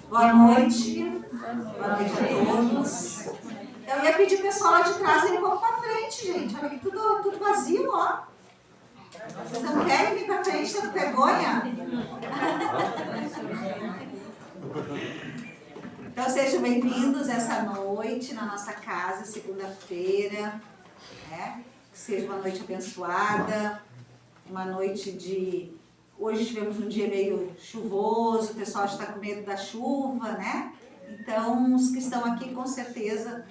Boa noite. Boa noite a todos. Eu ia pedir o pessoal lá de trás ir um pouco para frente, gente. Olha aqui, tudo vazio, ó. Vocês não querem vir para frente, tá com vergonha? Então sejam bem-vindos essa noite na nossa casa, segunda-feira. Né? Que seja uma noite abençoada, uma noite de... Hoje tivemos um dia meio chuvoso, o pessoal está com medo da chuva, né? Então, os que estão aqui com certeza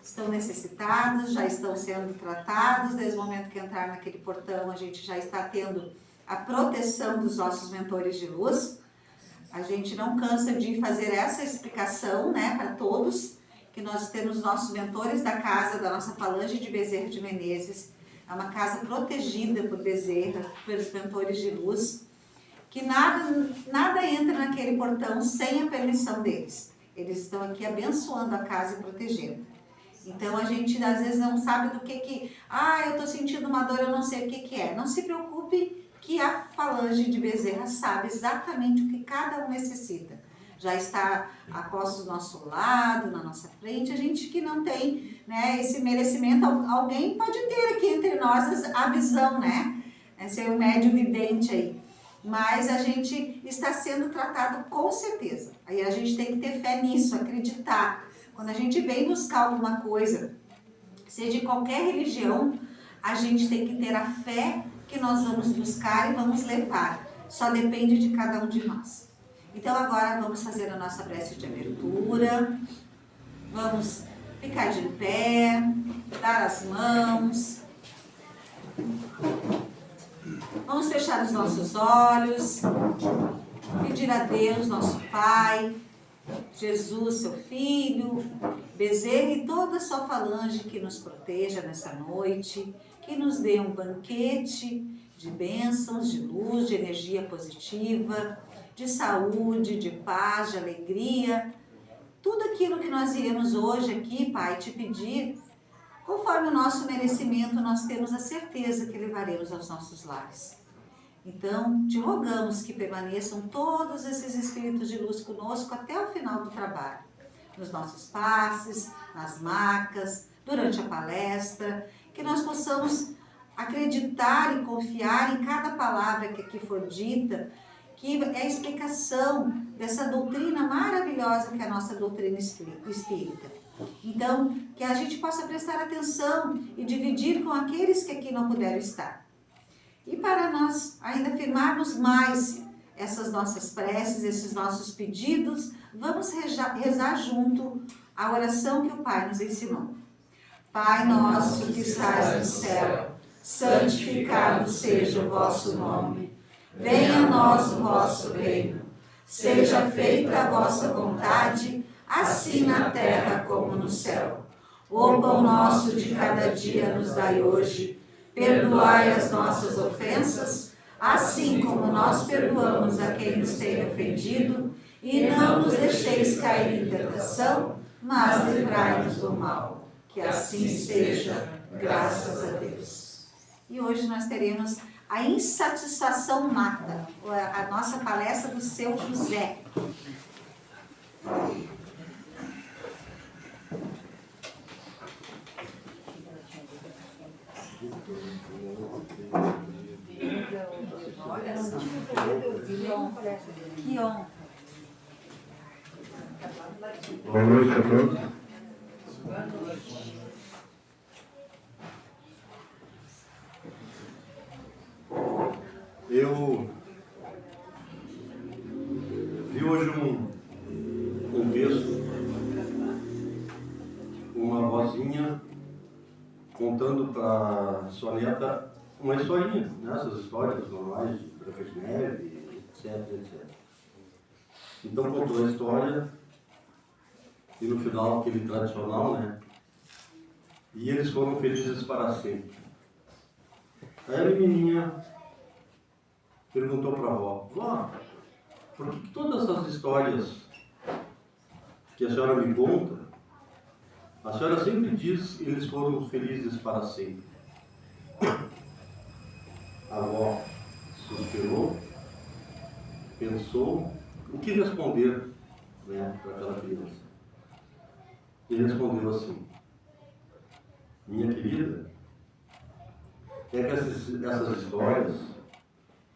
estão necessitados, já estão sendo tratados. Desde o momento que entrar naquele portão, a gente já está tendo a proteção dos nossos mentores de luz. A gente não cansa de fazer essa explicação, né, para todos, que nós temos nossos mentores da casa, da nossa falange de Bezerra de Menezes. É uma casa protegida por Bezerra, pelos mentores de luz, que nada entra naquele portão sem a permissão deles. Eles estão aqui abençoando a casa e protegendo. Então a gente às vezes não sabe do que eu estou sentindo uma dor, eu não sei o que é. Não se preocupe que a falange de Bezerra sabe exatamente o que cada um necessita. Já está a posto do nosso lado, na nossa frente. A gente que não tem, né, esse merecimento, alguém pode ter aqui entre nós a visão, né? Ser um médium vidente aí. Mas a gente está sendo tratado com certeza. Aí a gente tem que ter fé nisso, acreditar. Quando a gente vem buscar alguma coisa, seja de qualquer religião, a gente tem que ter a fé que nós vamos buscar e vamos levar. Só depende de cada um de nós. Então agora vamos fazer a nossa prece de abertura. Vamos ficar de pé, dar as mãos. Vamos fechar os nossos olhos, pedir a Deus, nosso Pai, Jesus, seu Filho, Bezerra e toda a sua falange que nos proteja nessa noite, que nos dê um banquete de bênçãos, de luz, de energia positiva, de saúde, de paz, de alegria. Tudo aquilo que nós iremos hoje aqui, Pai, te pedir, conforme o nosso merecimento, nós temos a certeza que levaremos aos nossos lares. Então, te rogamos que permaneçam todos esses espíritos de luz conosco até o final do trabalho. Nos nossos passes, nas macas, durante a palestra, que nós possamos acreditar e confiar em cada palavra que aqui for dita, que é a explicação dessa doutrina maravilhosa que é a nossa doutrina espírita. Então, que a gente possa prestar atenção e dividir com aqueles que aqui não puderam estar. E para nós ainda firmarmos mais essas nossas preces, esses nossos pedidos, vamos rezar junto a oração que o Pai nos ensinou. Pai nosso que estás no céu, santificado seja o vosso nome. Venha a nós o vosso reino. Seja feita a vossa vontade, assim na terra como no céu. O pão nosso de cada dia nos dai hoje. Perdoai as nossas ofensas, assim como nós perdoamos a quem nos tem ofendido, e não nos deixeis cair em tentação, mas livrai-nos do mal. Que assim seja, graças a Deus. E hoje nós teremos a insatisfação mata, a nossa palestra do seu José. Que honra. Boa noite a todos. Eu vi hoje um texto, uma vozinha contando para sua neta uma historinha, né? Essas histórias normais de Branca de Neve, etc. Então contou a história e no final aquele tradicional, né? E eles foram felizes para sempre. Aí a menininha perguntou para a avó: vó, por que todas essas histórias que a senhora me conta, a senhora sempre diz que eles foram felizes para sempre? A avó suspirou, pensou o que responder. né, para aquela criança. Ele respondeu assim: minha querida, é que essas histórias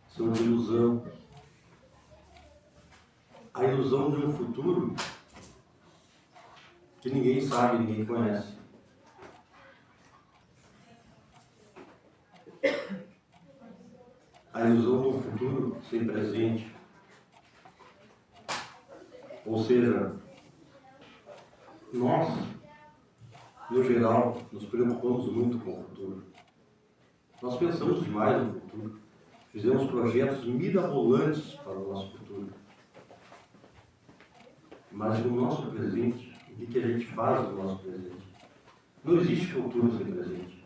são de ilusão. A ilusão de um futuro que ninguém sabe, ninguém conhece. A ilusão de um futuro sem presente. Ou seja, nós, no geral, nos preocupamos muito com o futuro. Nós pensamos demais no futuro. Fizemos projetos mirabolantes para o nosso futuro. Mas no nosso presente, o que a gente faz no nosso presente? Não existe futuro sem presente.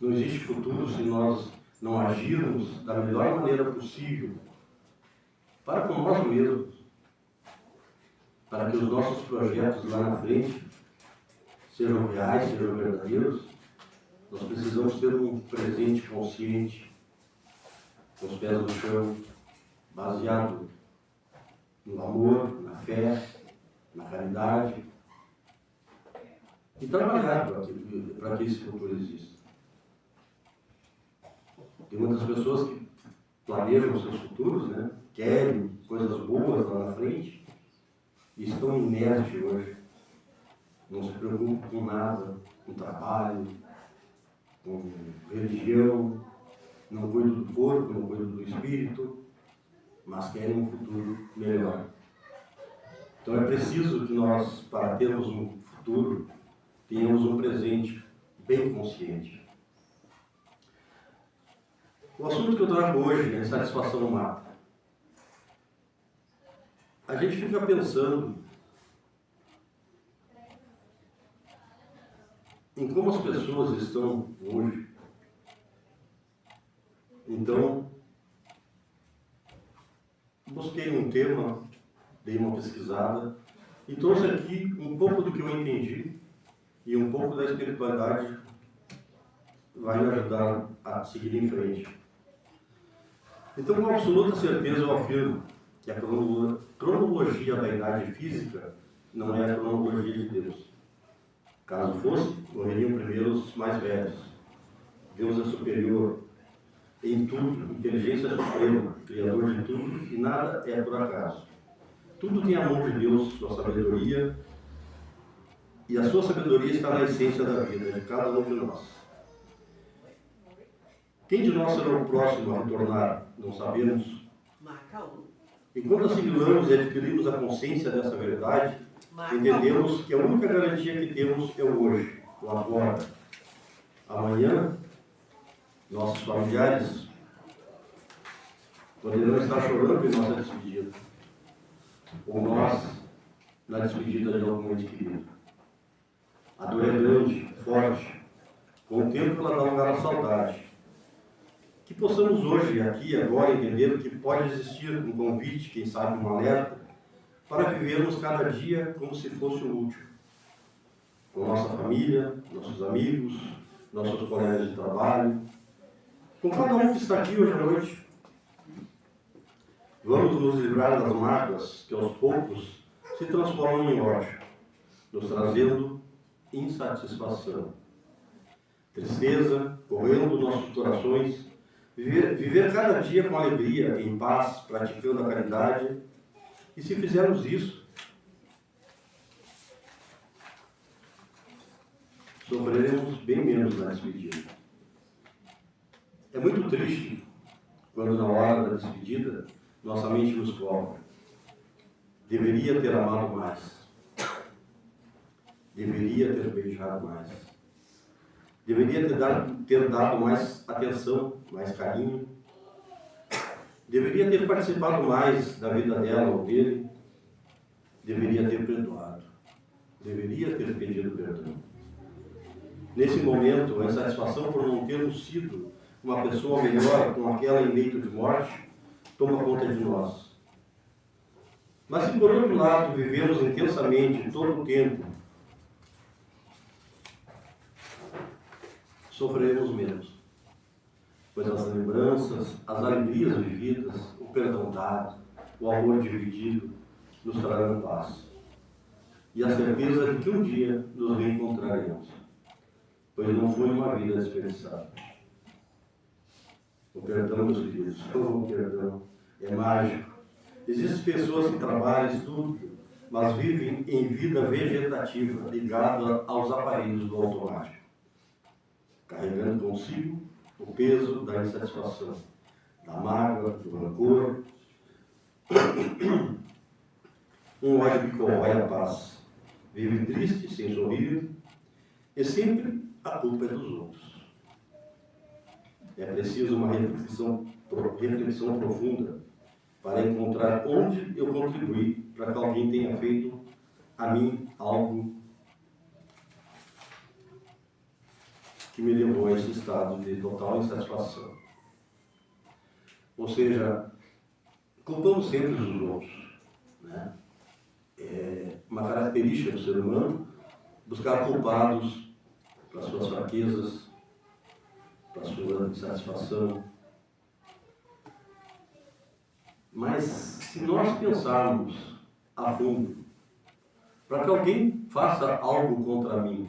Não existe futuro se nós não agirmos da melhor maneira possível para com nós mesmos, para que os nossos projetos lá na frente sejam reais, sejam verdadeiros. Nós precisamos ter um presente consciente, com os pés no chão, baseado no amor, na fé, na caridade, e trabalhar para que esse futuro exista. Tem muitas pessoas que planejam seus futuros, né? Querem coisas boas lá na frente, e estão inertes hoje. Não se preocupam com nada, com trabalho, com religião, não cuidam do corpo, não cuidam do espírito, mas querem um futuro melhor. Então é preciso que nós, para termos um futuro, tenhamos um presente bem consciente. O assunto que eu trago hoje é insatisfação humana. A gente fica pensando em como as pessoas estão hoje. Então, busquei um tema, dei uma pesquisada e trouxe aqui um pouco do que eu entendi e um pouco da espiritualidade vai me ajudar a seguir em frente. Então, com absoluta certeza eu afirmo que a cronologia da idade física não é a cronologia de Deus. Caso fosse, morreriam primeiro os mais velhos. Deus é superior em tudo, inteligência é suprema, criador de tudo, e nada é por acaso. Tudo tem a mão de Deus, sua sabedoria, e a sua sabedoria está na essência da vida de cada um de nós. Quem de nós será o próximo a retornar? Não sabemos. Enquanto assimilamos e adquirimos a consciência dessa verdade, entendemos que a única garantia que temos é o hoje, o agora. Amanhã, nossos familiares poderão estar chorando em nossa despedida, ou nós na despedida de algum ente querido. A dor é grande, forte. Com o tempo ela dá lugar à saudade. Que possamos hoje, aqui e agora, entender que pode existir um convite, quem sabe um alerta, para vivermos cada dia como se fosse o último. Com nossa família, nossos amigos, nossos colegas de trabalho, com cada um que está aqui hoje à noite. Vamos nos livrar das mágoas que aos poucos se transformam em ódio, nos trazendo insatisfação, tristeza, correndo nossos corações. Viver cada dia com alegria, em paz, praticando a caridade. E se fizermos isso, sofreremos bem menos na despedida. É muito triste quando na hora da despedida nossa mente nos cobra. Deveria ter amado mais. Deveria ter beijado mais. Deveria ter dado mais atenção, mais carinho. Deveria ter participado mais da vida dela ou dele. Deveria ter perdoado. Deveria ter pedido perdão. Nesse momento, a insatisfação por não termos sido uma pessoa melhor com aquela em leito de morte toma conta de nós. Mas se por outro lado vivemos intensamente todo o tempo, sofreremos menos, pois as lembranças, as alegrias vividas, o perdão dado, o amor dividido nos trarão paz. E a certeza de que um dia nos reencontraremos, pois não foi uma vida desperdiçada. O perdão, meus queridos, o perdão é mágico. Existem pessoas que trabalham, estudam, mas vivem em vida vegetativa, ligada aos aparelhos do automático, carregando consigo o peso da insatisfação, da mágoa, do rancor, um ódio que corrói a paz. Vive triste, sem sorrir, e sempre a culpa é dos outros. É preciso uma reflexão profunda para encontrar onde eu contribuí para que alguém tenha feito a mim algo que me levou a esse estado de total insatisfação. Ou seja, culpamos sempre os outros, né? É uma característica do ser humano buscar culpados para suas fraquezas, para sua insatisfação. Mas se nós pensarmos a fundo, para que alguém faça algo contra mim,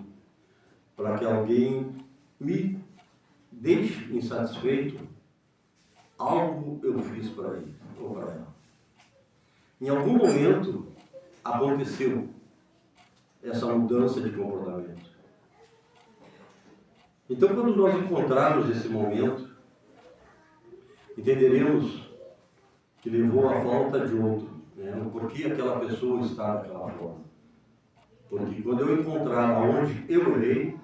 para que alguém me deixe insatisfeito, algo eu fiz para ele ou para ela. Em algum momento aconteceu essa mudança de comportamento. Então, quando nós encontrarmos esse momento, entenderemos que levou à falta de outro, né? O porquê aquela pessoa está daquela forma. Porque quando eu encontrar aonde eu errei,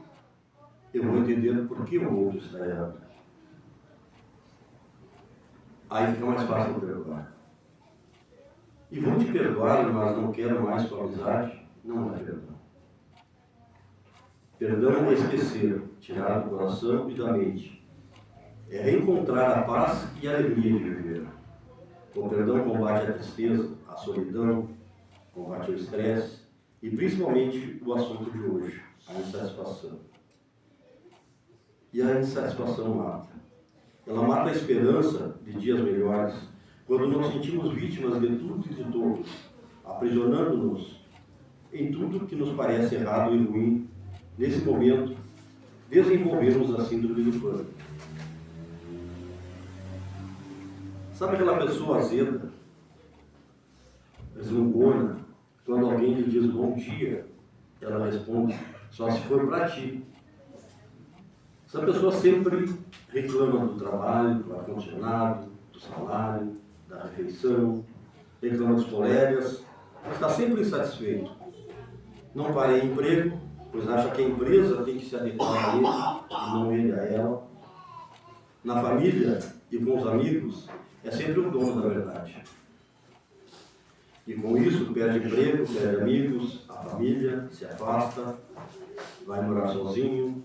eu vou entender por que o outro está errado. Aí fica mais fácil de perdoar. E vou te perdoar, mas não quero mais tua amizade, não é perdão. Perdão é esquecer, tirar do coração e da mente. É reencontrar a paz e a alegria de viver. O perdão combate a tristeza, a solidão, combate o estresse e principalmente o assunto de hoje, a insatisfação. E a insatisfação mata. Ela mata a esperança de dias melhores, quando nos sentimos vítimas de tudo e de todos, aprisionando-nos em tudo que nos parece errado e ruim. Nesse momento, desenvolvemos a síndrome do pânico. Sabe aquela pessoa azeda, zangona, quando alguém lhe diz bom dia, ela responde, só se for para ti. Essa pessoa sempre reclama do trabalho, do ar-condicionado, do salário, da refeição, reclama dos colegas, está sempre insatisfeito. Não parei emprego, pois acha que a empresa tem que se adequar a ele e não ele a ela. Na família e com os amigos, é sempre o dono da verdade. E com isso, perde emprego, perde amigos, a família, se afasta, vai morar sozinho,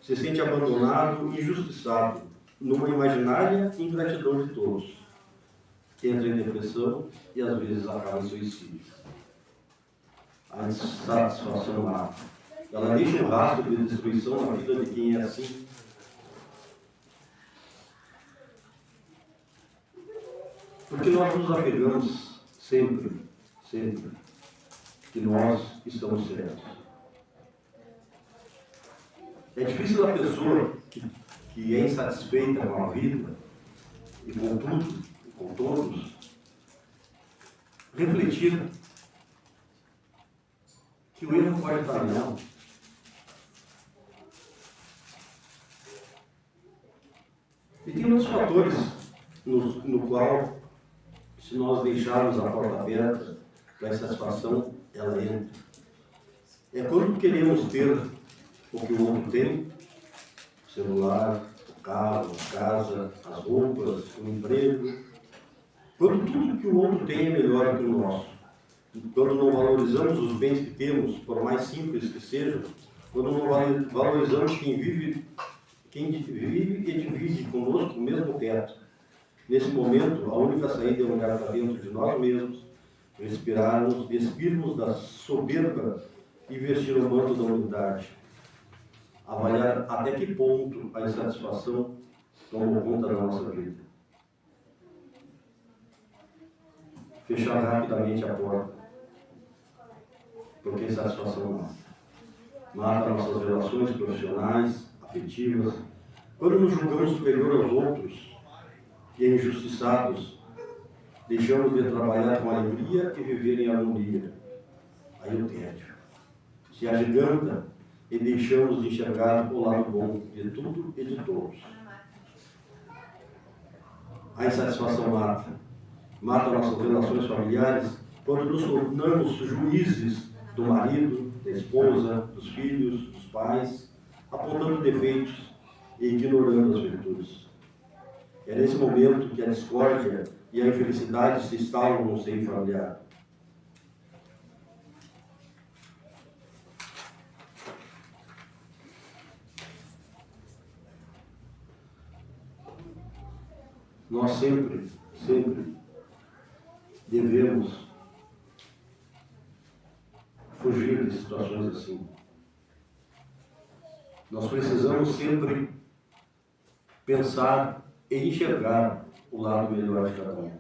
se sente abandonado e injustiçado, numa imaginária ingratidão de todos. Entra em depressão e às vezes acaba em suicídio. A insatisfação mata. Ela deixa um rastro de destruição na vida de quem é assim. Porque nós nos apegamos sempre que nós estamos certos. É difícil a pessoa que é insatisfeita com a vida e com tudo, e com todos, refletir que o erro pode estar nela. E tem outros fatores no qual, se nós deixarmos a porta aberta para a insatisfação, ela entra. É quando queremos ter o que o outro tem, o celular, o carro, a casa, as roupas, o emprego. Quando tudo que o outro tem é melhor que o nosso. Quando não valorizamos os bens que temos, por mais simples que sejam, quando não valorizamos quem vive e divide conosco o mesmo teto. Nesse momento, a única saída é olhar para dentro de nós mesmos, respirarmos, despirmos da soberba e vestir o manto da humildade. Avaliar até que ponto a insatisfação tomou conta da nossa vida. fechar rapidamente a porta, porque a insatisfação mata. Mata nossas relações profissionais, afetivas. Quando nos julgamos superior aos outros e injustiçados, deixamos de trabalhar com alegria e viver em harmonia. Aí o tédio se agiganta e deixamos de enxergar o lado bom de tudo e de todos. A insatisfação mata nossas relações familiares quando nos tornamos juízes do marido, da esposa, dos filhos, dos pais, apontando defeitos e ignorando as virtudes. É nesse momento que a discórdia e a infelicidade se instalam no seio familiar. Nós sempre devemos fugir de situações assim. Nós precisamos sempre pensar e enxergar o lado melhor de cada um.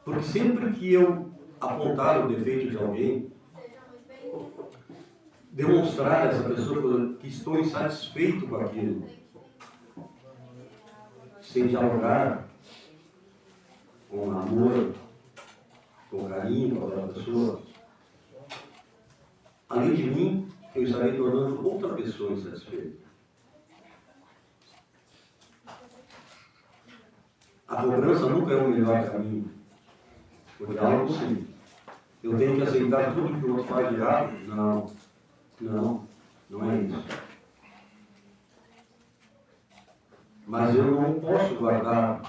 Porque sempre que eu apontar o defeito de alguém, demonstrar a essa pessoa que estou insatisfeito com aquilo, sem dialogar com amor, com carinho com aquela pessoa, além de mim, eu estarei tornando outra pessoa insatisfeita. A cobrança nunca é o melhor caminho. O diálogo, sim. Eu tenho que aceitar tudo que o outro faz de errado? Não é isso. Mas eu não posso guardar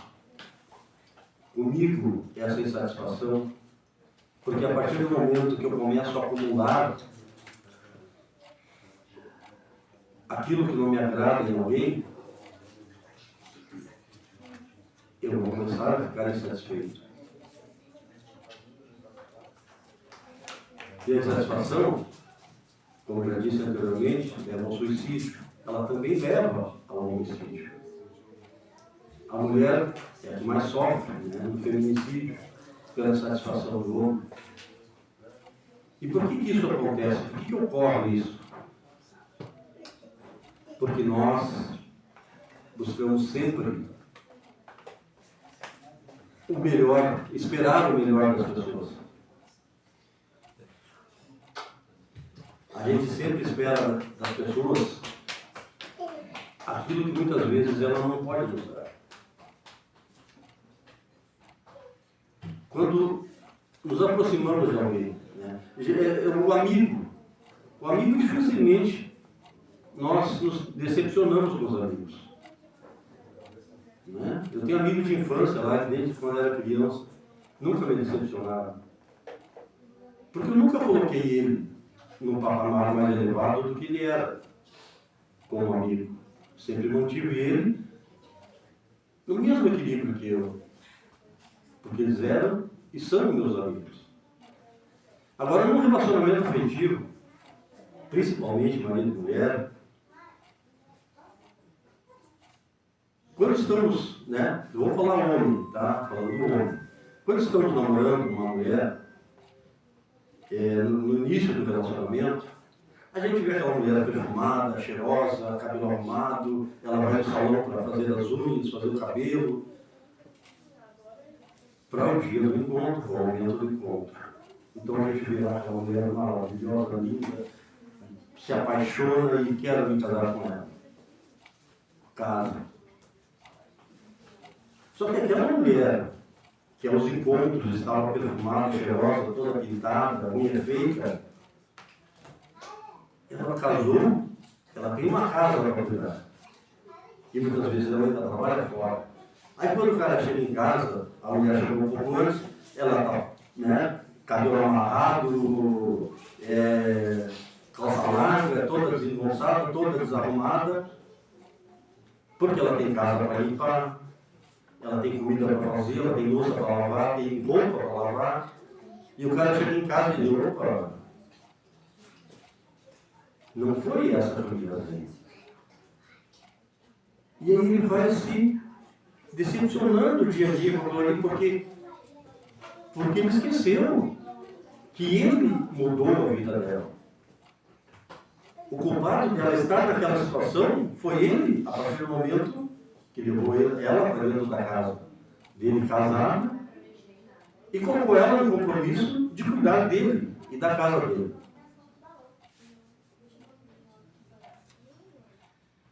comigo essa insatisfação, porque a partir do momento que eu começo a acumular aquilo que não me agrada em alguém, eu vou começar a ficar insatisfeito. E a insatisfação, como eu já disse anteriormente, leva ao suicídio. Ela também leva ao homicídio. A mulher é a que mais sofre, né, no feminicídio, pela insatisfação do homem. E por que isso acontece? Por que ocorre isso? Porque nós buscamos sempre o melhor, esperar o melhor das pessoas. A gente sempre espera das pessoas aquilo que muitas vezes ela não pode nos dar. Quando nos aproximamos de alguém, né? O amigo dificilmente nós nos decepcionamos com os amigos. Né? Eu tenho amigos de infância lá, desde quando eu era criança, nunca me decepcionaram. Porque eu nunca coloquei ele num patamar mais elevado do que ele era como amigo. Sempre mantive ele no mesmo equilíbrio que eu. Porque eles eram e são meus amigos. Agora, num relacionamento afetivo, principalmente marido e mulher, quando estamos, né, eu vou falar homem, tá? Falando do homem. Quando estamos namorando uma mulher, no início do relacionamento, a gente vê aquela mulher perfumada, cheirosa, cabelo arrumado, ela vai no salão para fazer as unhas, fazer o cabelo, para o dia do encontro, para o momento do encontro. Então a gente vê aquela mulher maravilhosa, linda, se apaixona e quer vir casar com ela. Casa. Só que aquela mulher que aos encontros estava perfumada, cheirosa, toda pintada, unha feita, ela casou, ela tem uma casa para cuidar. E muitas vezes ela ainda trabalha fora. Aí quando o cara chega em casa, a mulher chegou um pouco antes, ela está, né, cabelo amarrado, calça larga, toda desengonçada, toda desarrumada, porque ela tem casa para limpar, ela tem comida para fazer, ela tem louça para lavar, tem roupa para lavar, e o cara chega em casa e diz, opa, não foi essa família assim. E aí ele vai se decepcionando dia a dia com aquilo ali, porque Porque ele esqueceu que ele mudou a vida dela. O culpado dela estar naquela situação foi ele, a partir do momento que levou ela para dentro da casa dele, casada, e colocou ela no compromisso de cuidar dele e da casa dele.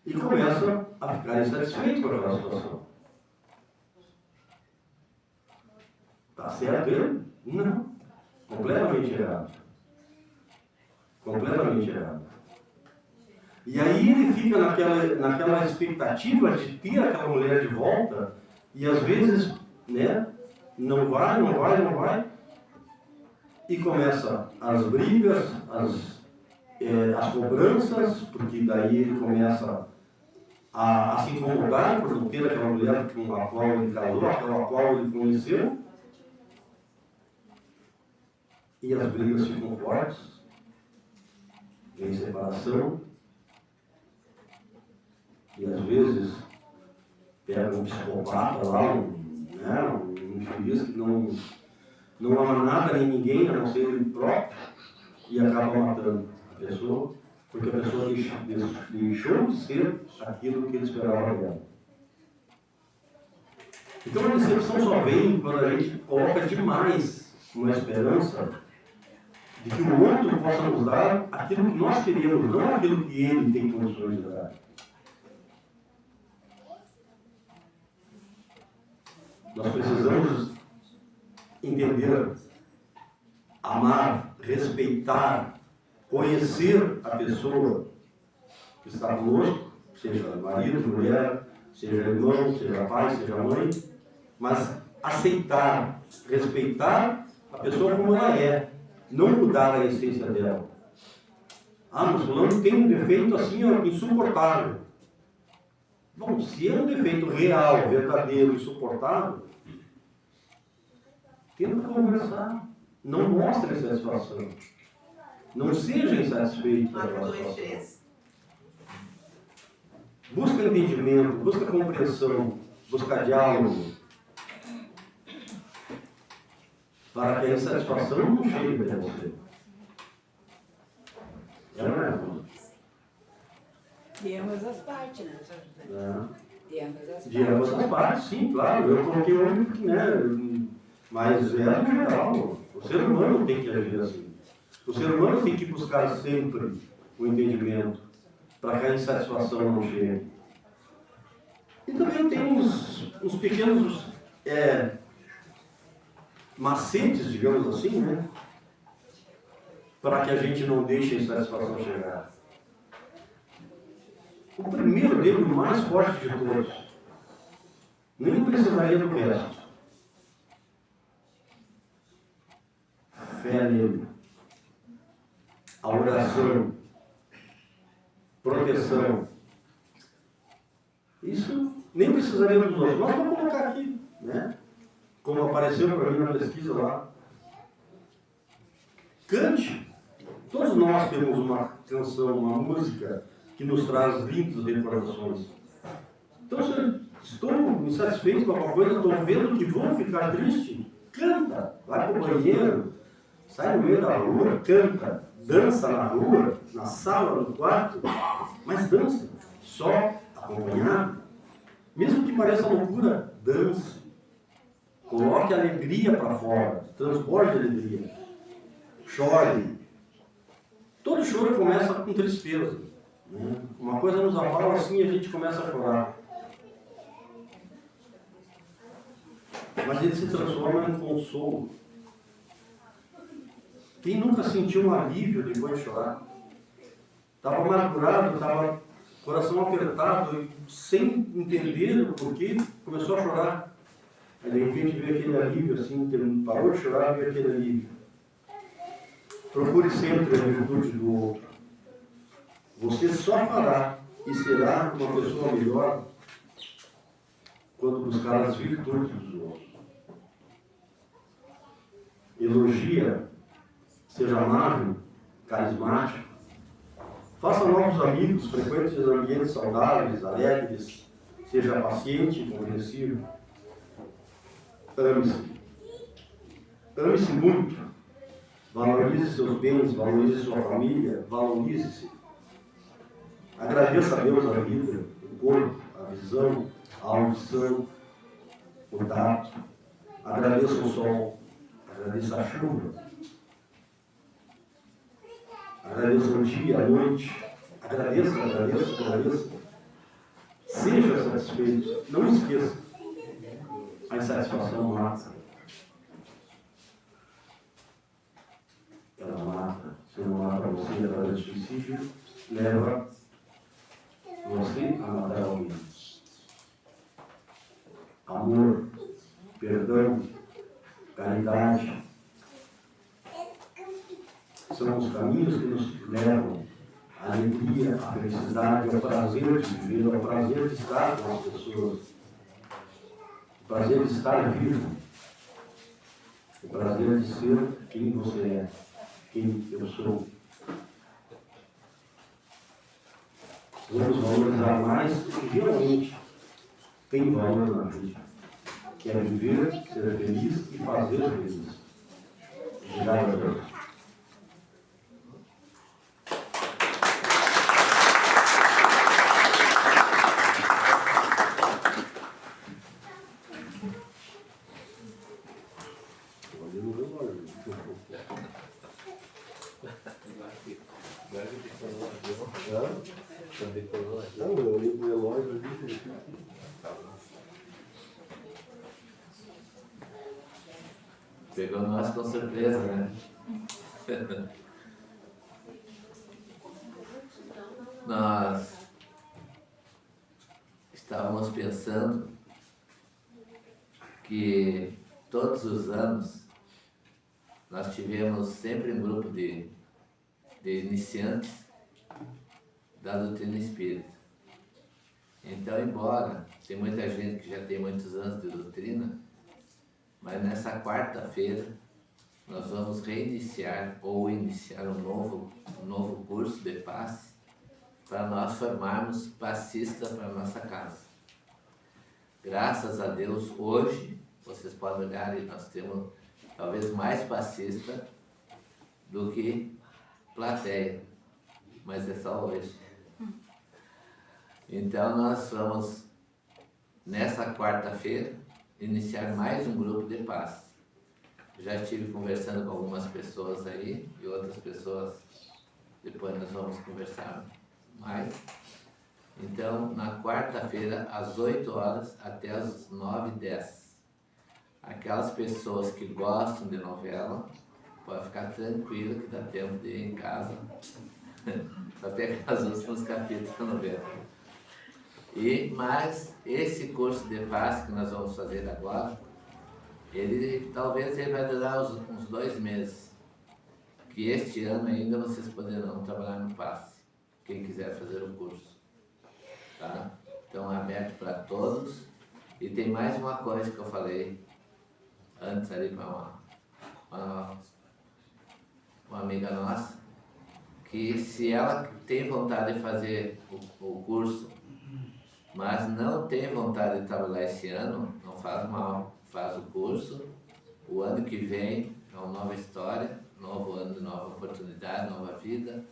E começa a ficar insatisfeito com aquela situação. Está certo ele? Não. Completamente errado. Completamente errado. E aí ele fica naquela expectativa de ter aquela mulher de volta, e às vezes, né, não vai, e começa as brigas, as cobranças, porque daí ele começa a se incomodar por não ter aquela mulher com a qual ele casou, aquela qual ele conheceu, e as brigas ficam fortes, vem separação, e às vezes pega um psicopata lá, um infeliz que não ama nada nem ninguém, a não ser ele próprio, e acaba matando a pessoa, porque a pessoa deixou de ser aquilo que ele esperava dela. Então a decepção só vem quando a gente coloca demais uma esperança de que o outro possa nos dar aquilo que nós queríamos, não aquilo que ele tem condições de dar. Nós precisamos entender, amar, respeitar, conhecer a pessoa que está conosco, seja marido, mulher, seja irmão, seja pai, seja mãe, mas aceitar, respeitar a pessoa como ela é, não mudar a essência dela. Ah, mas fulano tem um defeito assim, insuportável. Bom, se é um defeito real, verdadeiro, insuportável, tenta conversar. Não mostre insatisfação. Não seja insatisfeito pela situação. Busca entendimento, busca compreensão, busca diálogo, para que a insatisfação não chegue para você. Não é? De ambas as partes, né? De ambas as partes, sim, claro. Eu coloquei homem porque, né? Mas no geral, o ser humano tem que agir assim. O ser humano tem que buscar sempre o entendimento, para que a insatisfação não chegue. E também tem uns pequenos macetes, digamos assim, né? Para que a gente não deixe a insatisfação chegar. O primeiro dele, o mais forte de todos, nem precisaria do resto. Fé nele. A oração. Proteção. Isso nem precisaria dos outros. Nós vamos colocar aqui, né? Como apareceu para mim na pesquisa lá. Cante. Todos nós temos uma canção, uma música que nos traz lindas recordações. Então, se eu estou insatisfeito com alguma coisa, estou vendo que vou ficar triste, canta. Vai para o banheiro, sai no meio da rua, canta. Dança na rua, na sala, no quarto, mas dança. Só, acompanhado. Mesmo que pareça loucura, dance. Coloque a alegria para fora, transborde a alegria. Chore. Todo choro começa com tristeza. Né? Uma coisa nos abala assim e a gente começa a chorar. Mas ele se transforma em consolo. Quem nunca sentiu um alívio depois de chorar? Estava amargurado, estava coração apertado, sem entender o porquê, começou a chorar. Aí de repente veio aquele alívio, assim, parou de chorar, veio aquele alívio. Procure sempre a virtude do outro. Você só fará e será uma pessoa melhor quando buscar as virtudes dos outros. Elogia, seja amável, carismático. Faça novos amigos, frequente ambientes saudáveis, alegres. Seja paciente e compreensivo. Ame-se. ame-se muito, valorize seus bens, valorize sua família, valorize-se. Agradeça a Deus a vida, o corpo, a visão, a audição, o tato. Agradeça o sol, agradeça a chuva. Agradeça o dia, a noite. Agradeça, agradeça, agradeça. Seja satisfeito. Não esqueça. A insatisfação mata. Ela mata. Se não mata você através do suicídio, leva você a matar alguém. Amor, perdão, caridade são os caminhos que nos levam à alegria, à felicidade, ao prazer de viver, ao prazer de estar com as pessoas, o prazer de estar vivo, o prazer de ser quem você é, quem eu sou. Vamos valorizar mais do que realmente tem valor na vida, que é viver, ser feliz e fazer feliz. Obrigado a Deus. Não, eu li o relógio ali. Pegou nós com surpresa, né? Nós estávamos pensando que todos os anos nós tivemos sempre um grupo de iniciantes da doutrina espírita. Então, embora tem muita gente que já tem muitos anos de doutrina, mas nessa quarta-feira nós vamos reiniciar ou iniciar um novo curso de passe para nós formarmos passistas para a nossa casa. Graças a Deus, hoje, vocês podem olhar e nós temos talvez mais passista do que plateia, mas é só hoje. Então nós vamos, nessa quarta-feira, iniciar mais um grupo de paz. Já estive conversando com algumas pessoas aí, e outras pessoas, depois nós vamos conversar mais. Então, na quarta-feira, às 8 horas até às 9h10. Aquelas pessoas que gostam de novela, podem ficar tranquilo que dá tempo de ir em casa para pegar os últimos capítulos da novela. Mas esse curso de paz que nós vamos fazer agora, talvez ele vai durar uns 2 meses. Que este ano ainda vocês poderão trabalhar no passe, quem quiser fazer o curso. Tá? Então é aberto para todos. E tem mais uma coisa que eu falei antes ali para uma amiga nossa, que se ela tem vontade de fazer o curso, mas não tem vontade de trabalhar esse ano, não faz mal, faz o curso. O ano que vem é uma nova história, novo ano, nova oportunidade, nova vida,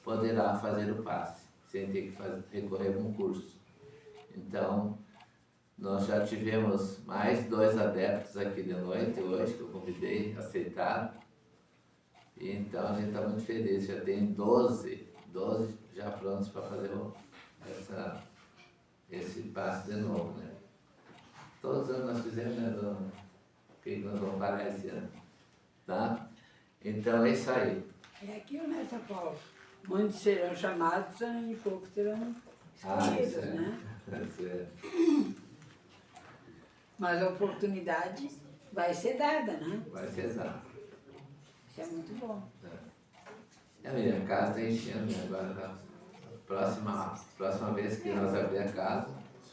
poderá fazer o passe, sem ter que recorrer a um curso. Então, nós já tivemos mais 2 adeptos aqui de noite hoje, que eu convidei, aceitaram. E então a gente está muito feliz, já tem 12 já prontos para fazer esse passe de novo, né? Todos os anos nós fizemos, né, dona? O que nós vamos parar esse ano, tá? Então é isso aí. É aquilo, né, São Paulo? Muitos serão chamados e poucos serão escolhidos, né? É. Mas a oportunidade vai ser dada, né? Vai ser dado. Isso é muito bom. A minha casa está enchendo, né? Agora, próxima vez que nós abrir a casa,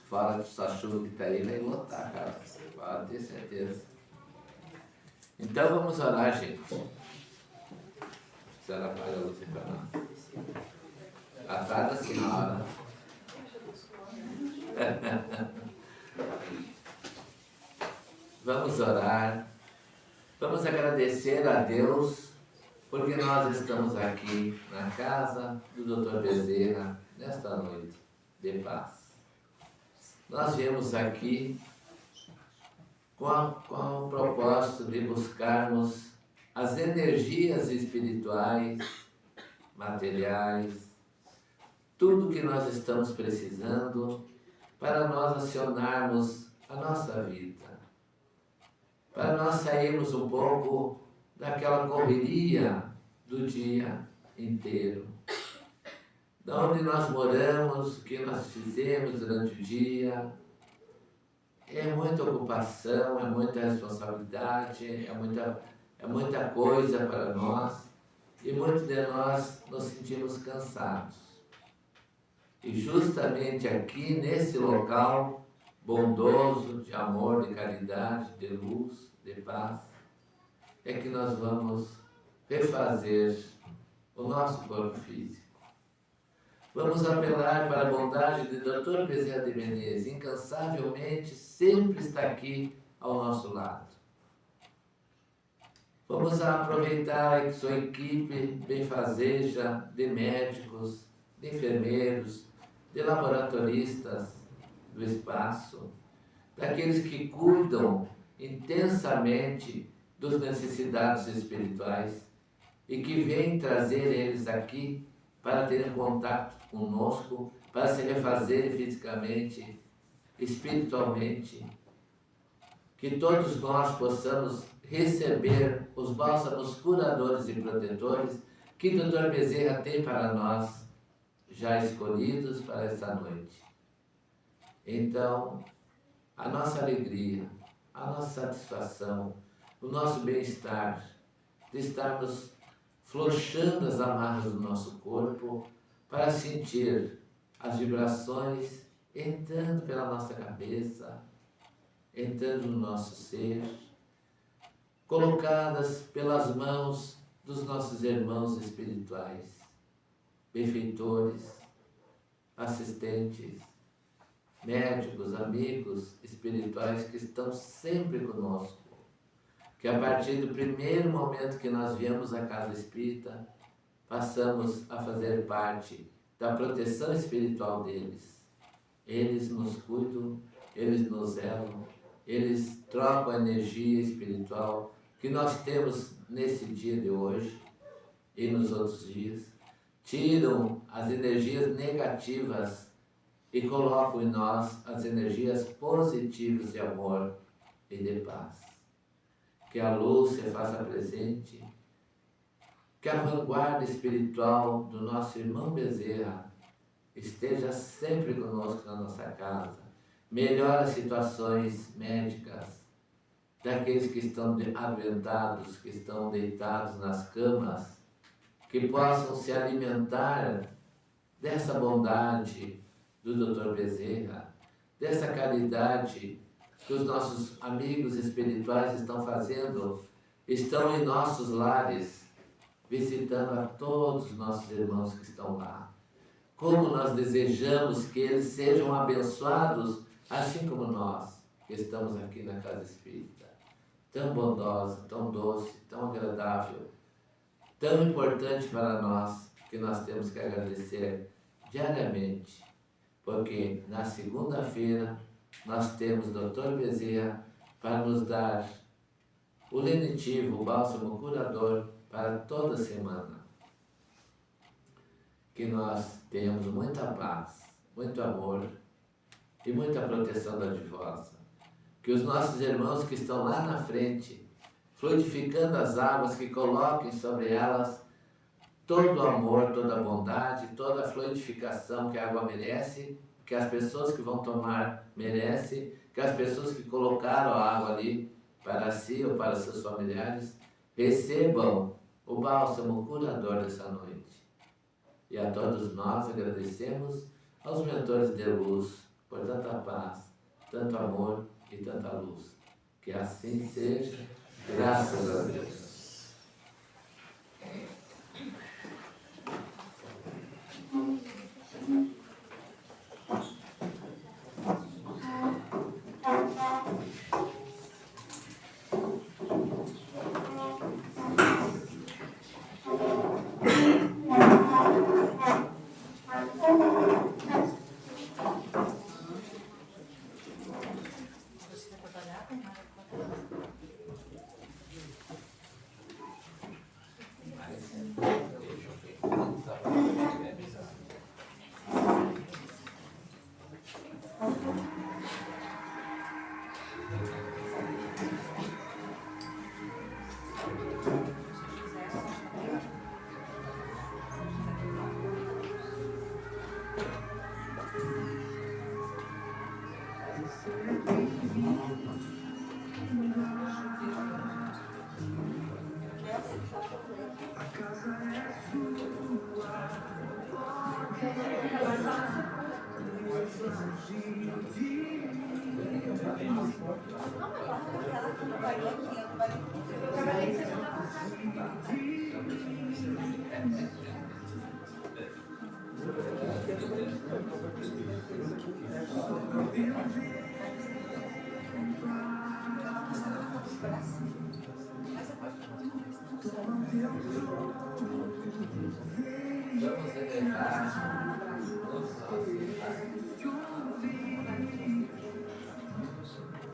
fora dessa chuva que está aí, vai lotar a casa. Pode ter certeza. Então vamos orar, gente. A senhora apaga a luz para nós. Atrás da senhora. Vamos orar Vamos agradecer a Deus porque nós estamos aqui na casa do Dr. Bezerra nesta noite de paz. Nós viemos aqui com o propósito de buscarmos as energias espirituais, materiais, tudo que nós estamos precisando para nós acionarmos a nossa vida, para nós sairmos um pouco daquela correria do dia inteiro, da onde nós moramos, o que nós fizemos durante o dia. É muita ocupação, é muita responsabilidade, é muita coisa para nós, e muitos de nós nos sentimos cansados. E justamente aqui, nesse local bondoso, de amor, de caridade, de luz, de paz, é que nós vamos refazer o nosso corpo físico. Vamos apelar para a bondade de Dr. Bezerra de Menezes, incansavelmente sempre está aqui ao nosso lado. Vamos aproveitar a sua equipe benfazeja de médicos, de enfermeiros, de laboratoristas do espaço, daqueles que cuidam intensamente das necessidades espirituais e que vêm trazer eles aqui para terem contato conosco, para se refazerem fisicamente, espiritualmente. Que todos nós possamos receber os bálsamos curadores e protetores que o Dr. Bezerra tem para nós, já escolhidos para esta noite. Então, a nossa alegria, a nossa satisfação, o nosso bem-estar, de estarmos flochando as amarras do nosso corpo para sentir as vibrações entrando pela nossa cabeça, entrando no nosso ser, colocadas pelas mãos dos nossos irmãos espirituais, benfeitores, assistentes, médicos, amigos espirituais que estão sempre conosco. Que a partir do primeiro momento que nós viemos à casa espírita, passamos a fazer parte da proteção espiritual deles. Eles nos cuidam, eles nos zelam, eles trocam a energia espiritual que nós temos nesse dia de hoje e nos outros dias, tiram as energias negativas e colocam em nós as energias positivas de amor e de paz. Que a luz se faça presente, que a vanguarda espiritual do nosso irmão Bezerra esteja sempre conosco na nossa casa, melhore as situações médicas daqueles que estão adoentados, que estão deitados nas camas, que possam se alimentar dessa bondade do Dr. Bezerra, dessa caridade que os nossos amigos espirituais estão fazendo, estão em nossos lares, visitando a todos os nossos irmãos que estão lá. Como nós desejamos que eles sejam abençoados, assim como nós, que estamos aqui na Casa Espírita. Tão bondosa, tão doce, tão agradável, tão importante para nós, que nós temos que agradecer diariamente, porque na segunda-feira nós temos o Dr. Bezerra para nos dar o lenitivo, o bálsamo curador para toda semana. Que nós tenhamos muita paz, muito amor e muita proteção dadivosa. Que os nossos irmãos que estão lá na frente, fluidificando as águas, que coloquem sobre elas todo o amor, toda a bondade, toda a fluidificação que a água merece, que as pessoas que vão tomar merecem, que as pessoas que colocaram a água ali para si ou para seus familiares recebam o bálsamo curador dessa noite. E a todos nós agradecemos aos mentores de luz por tanta paz, tanto amor e tanta luz. Que assim seja, graças a Deus. Vamos elevar.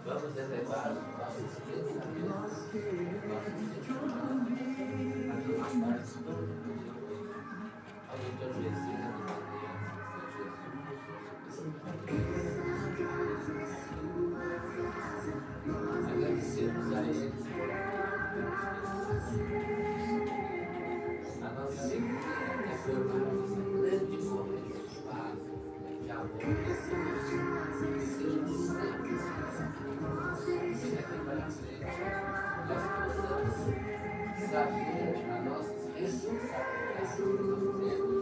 Vamos elevar os nossos pensamentos, ao entorpecer a Jesus. Agradecemos a Ele a nossa alegria é formarmos essa grande corrente de paz, de amor, que seja sempre daqui para frente, nós possamos saber as nossas responsabilidades,